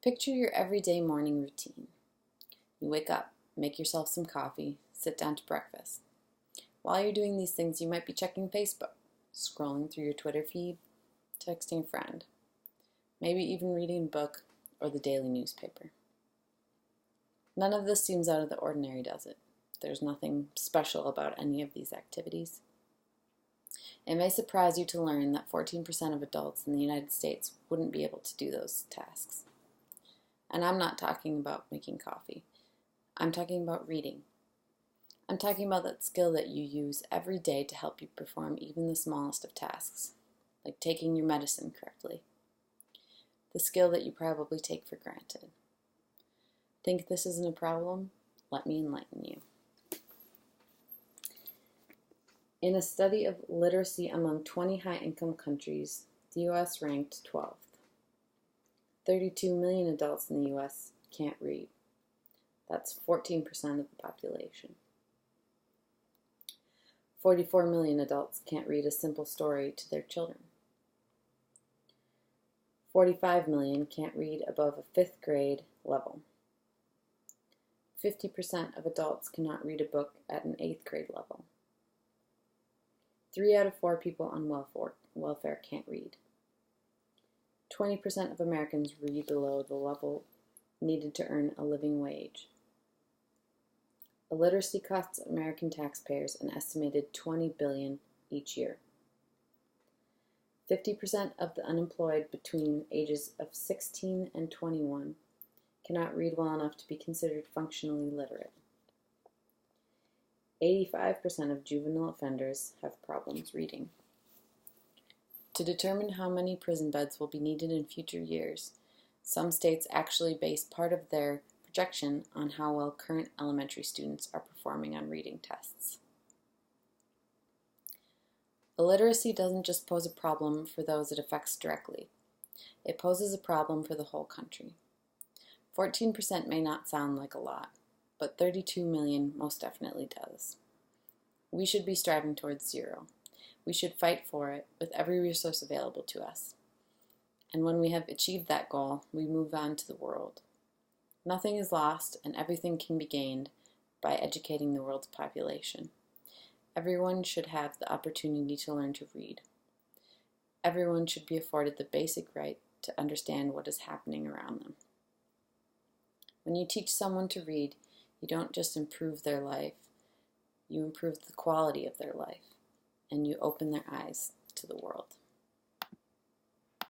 Picture your everyday morning routine. You wake up, make yourself some coffee, sit down to breakfast. While you're doing these things, you might be checking Facebook, scrolling through your Twitter feed, texting a friend, maybe even reading a book or the daily newspaper. None of this seems out of the ordinary, does it? There's nothing special about any of these activities. It may surprise you to learn that 14% of adults in the United States wouldn't be able to do those tasks. And I'm not talking about making coffee. I'm talking about reading. I'm talking about that skill that you use every day to help you perform even the smallest of tasks, like taking your medicine correctly. The skill that you probably take for granted. Think this isn't a problem? Let me enlighten you. In a study of literacy among 20 high-income countries, the U.S. ranked 12th. 32 million adults in the U.S. can't read. That's 14% of the population. 44 million adults can't read a simple story to their children. 45 million can't read above a 5th grade level. 50% of adults cannot read a book at an 8th grade level. 3 out of 4 people on welfare can't read. 20% of Americans read below the level needed to earn a living wage. Illiteracy costs American taxpayers an estimated $20 billion each year. 50% of the unemployed between ages of 16 and 21 cannot read well enough to be considered functionally literate. 85% of juvenile offenders have problems reading. To determine how many prison beds will be needed in future years, some states actually base part of their projection on how well current elementary students are performing on reading tests. Illiteracy doesn't just pose a problem for those it affects directly. It poses a problem for the whole country. 14% may not sound like a lot, but 32 million most definitely does. We should be striving towards zero. We should fight for it with every resource available to us. And when we have achieved that goal, we move on to the world. Nothing is lost and everything can be gained by educating the world's population. Everyone should have the opportunity to learn to read. Everyone should be afforded the basic right to understand what is happening around them. When you teach someone to read, you don't just improve their life, you improve the quality of their life, and you open their eyes to the world.